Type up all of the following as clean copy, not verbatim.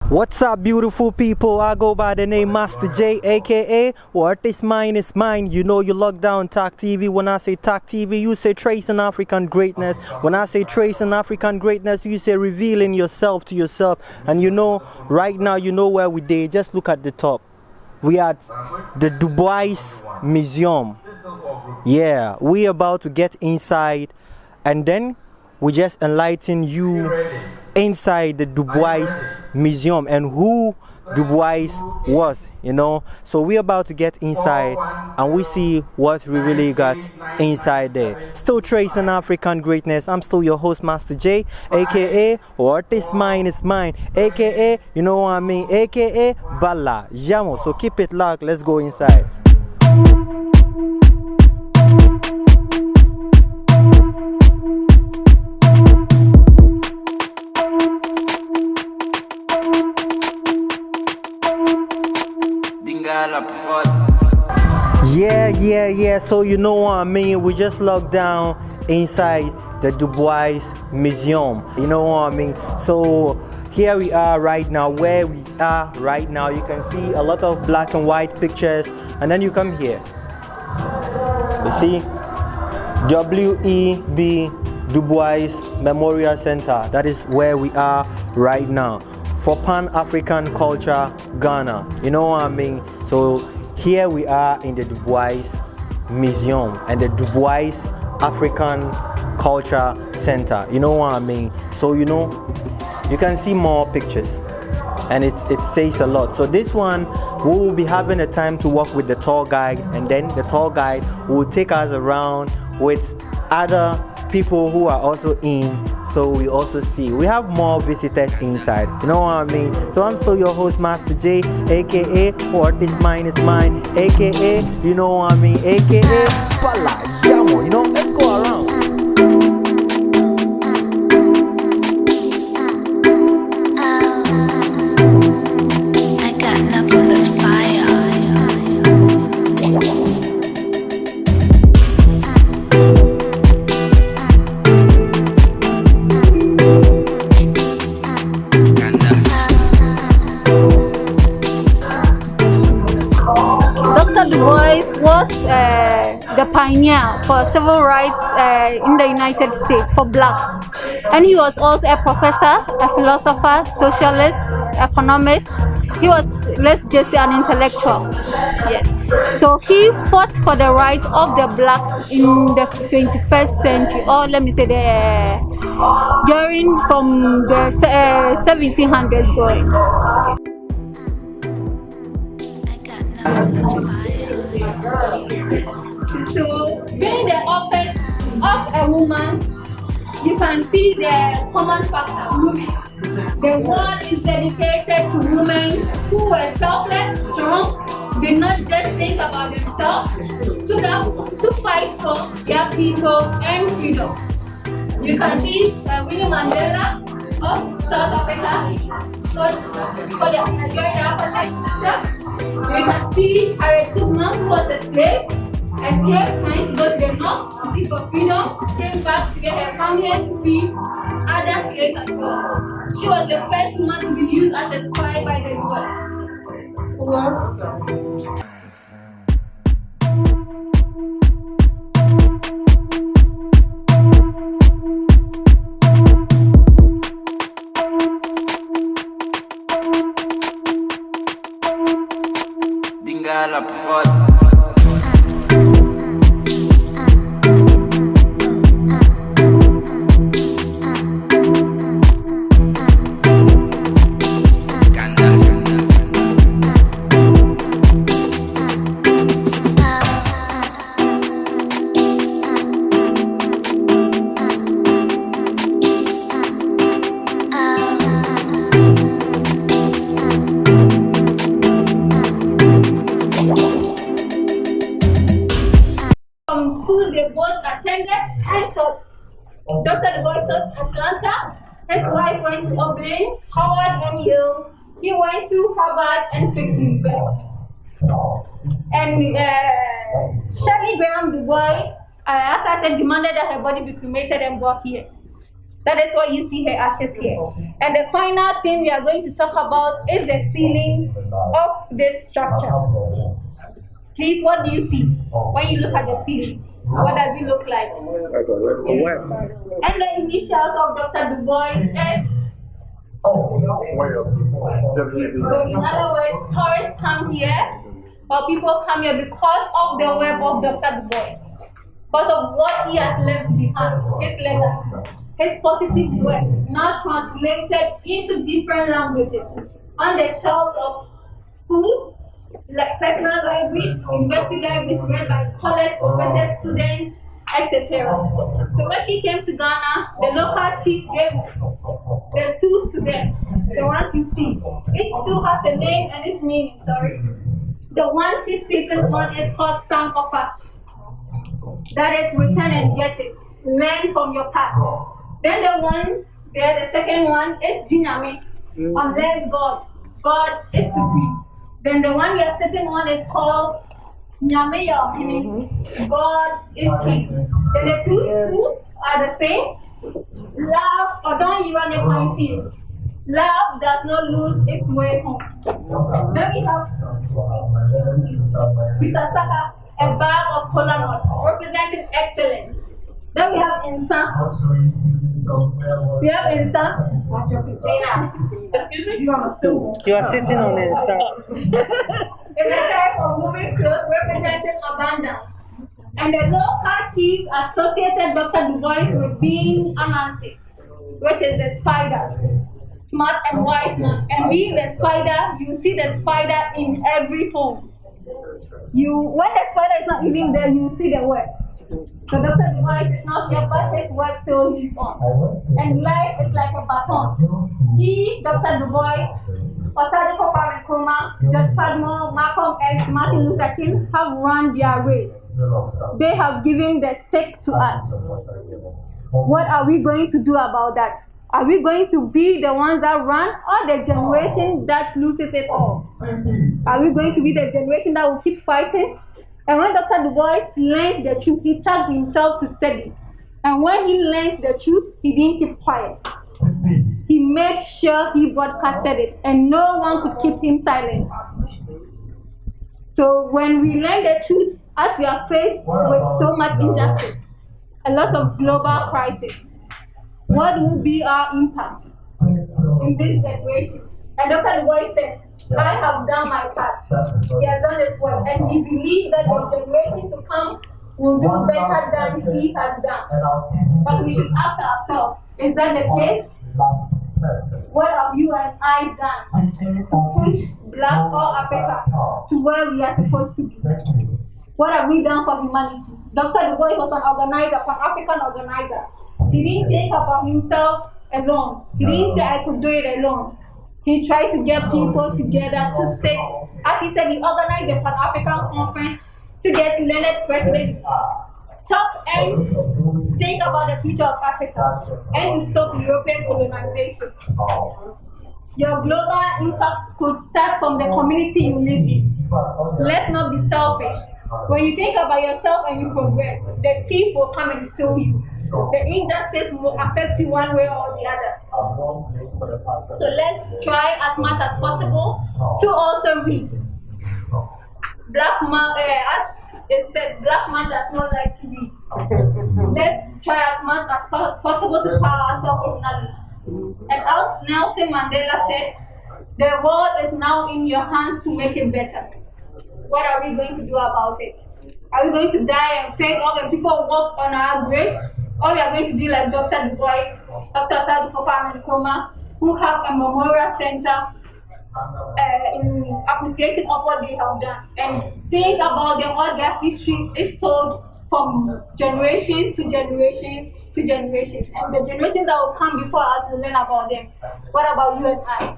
What's up, beautiful people? I go by the name Master J, aka What Is Mine Is Mine. You know you lock down Talk TV. When I say Talk TV, you say tracing African greatness. When I say tracing African greatness, you say revealing yourself to yourself. And you know, right now, you know where we did. Just look at the top. We are at the Du Bois Museum. Yeah, we about to get inside, and then we just enlighten you inside the Du Bois Museum and who Du Bois was, you know. So we're about to get inside and we see what we really got inside there. Still tracing African greatness. I'm still your host, Master J, aka What Is Mine Is Mine, aka, you know what I mean, aka Bala Jamo. So keep it locked. Let's go inside. Yeah. So you know what I mean. We just locked down inside the Du Bois Museum. You know what I mean. So here we are right now. Where we are right now, you can see a lot of black and white pictures, and then you come here. You see W.E.B. Du Bois Memorial Center. That is where we are right now for Pan-African Culture Ghana. You know what I mean. So here we are in the Du Bois Museum and the Du Bois African Culture Center. You know what I mean. So you know, you can see more pictures and it says a lot. So this one, we will be having a time to walk with the tour guide, and then the tour guide will take us around with other people who are also in, so we also see we have more visitors inside. You know what I mean. So I'm still your host, Master J, aka What Is Mine Is Mine, aka, you know what I mean, aka Bala Jamo. You know, let's go around. The pioneer for civil rights in the United States for blacks, and he was also a professor, a philosopher, socialist, economist. He was, let's just say, an intellectual. Yes. So he fought for the rights of the blacks in the 21st century, or let me say during from the 1700s going. So, being the office of a woman, you can see the common factor, women. The world is dedicated to women who were selfless, strong, did not just think about themselves, stood up to fight for their people and freedom. You can see Winnie Mandela of South Africa for the apartheid system. You can see Harriet Tubman, who was a slave, escaped trying to go to the north to seek for freedom, came back to get her family to free other slaves as well. She was the first woman to be used as a spy by the US. Dingala por they both attended and taught. Dr. Du Bois taught Atlanta. His wife went to Oberlin, Howard, and Yale. He went to Harvard and Fisk University. And Shirley Graham Du Bois, as I said, demanded that her body be cremated and brought here. That is why you see her ashes here. And the final thing we are going to talk about is the ceiling of this structure. Please, what do you see when you look at the ceiling? What does it look like? And the initials of Dr. Du Bois is. So in other words, tourists come here, or people come here because of the web of Dr. Du Bois, because of what he has left behind, his legacy, his positive work, now translated into different languages on the shelves of schools, like personal libraries, university libraries read by scholars, professors, students, etc. So when he came to Ghana, the local chiefs gave the stools to them, the ones you see. Each stool has a name and its meaning, sorry. The one she's sitting on is called Sankofa. That is, return and get it. Learn from your past. Then the second one is Jiname. Unless God is supreme. Then the one you're sitting on is called Nyame Yahini. God is king. Then the two schools are the same. Love, or don't you run a fine field. Love does not lose its way home. Then we have Bisasaka, a bag of kola nuts, representing excellence. Then we have Insan. We have Insan. Excuse me? You are sitting on Insan. It's a type of moving cloth representing abundance. And the local chiefs associated Dr. Du Bois with being Anansi, which is the spider. Smart and wise man. And being the spider, you see the spider in every home. When the spider is not even there, you see the web. So Dr. Du Bois is not here, but his web still lives on. And life is like a baton. He, Dr. Du Bois, Osadeko Kwame Nkrumah, George Padmore, Malcolm X, Martin Luther King have run their race. They have given the stake to us. What are we going to do about that? Are we going to be the ones that run, or the generation that loses it all? Are we going to be the generation that will keep fighting? And when Dr. Du Bois learns the truth, he tagged himself to study. And when he learns the truth, he didn't keep quiet. He made sure he broadcasted it, and no one could keep him silent. So when we learn the truth, as we are faced with so much injustice, a lot of global crisis, what will be our impact in this generation? And Dr. Du Bois said, I have done my part. He has done his work, and we believe that the generation to come will do better than he has done. But we should ask ourselves, is that the case? What have you and I done to push Black or Africa to where we are supposed to be? What have we done for humanity? Dr. Du Bois was an organizer, Pan-African organizer. He didn't think about himself alone. He didn't say, I could do it alone. He tried to get people together to sit. As he said, he organized a Pan-African conference to get learned presidents talk and think about the future of Africa and to stop European colonization. Your global impact could start from the community you live in. Let's not be selfish. When you think about yourself and you progress, the thief will come and steal you. The injustice will affect you one way or the other. So let's try as much as possible to also read. Black man, as it said, black man does not like to read. Let's try as much as possible to power ourselves with knowledge. And as Nelson Mandela said, the world is now in your hands to make it better. What are we going to do about it? Are we going to die and fade off and people walk on our graves? Or we are going to be like Dr. Du Bois, Dr. Osadeko Kwame Nkrumah, who have a memorial center in appreciation of what they have done. And think about them, all their history is told from generations to generations to generations. And the generations that will come before us will learn about them. What about you and I?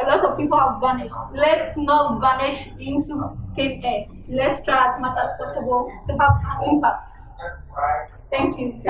A lot of people have vanished. Let's not vanish into thin air. Let's try as much as possible to have an impact. Thank you.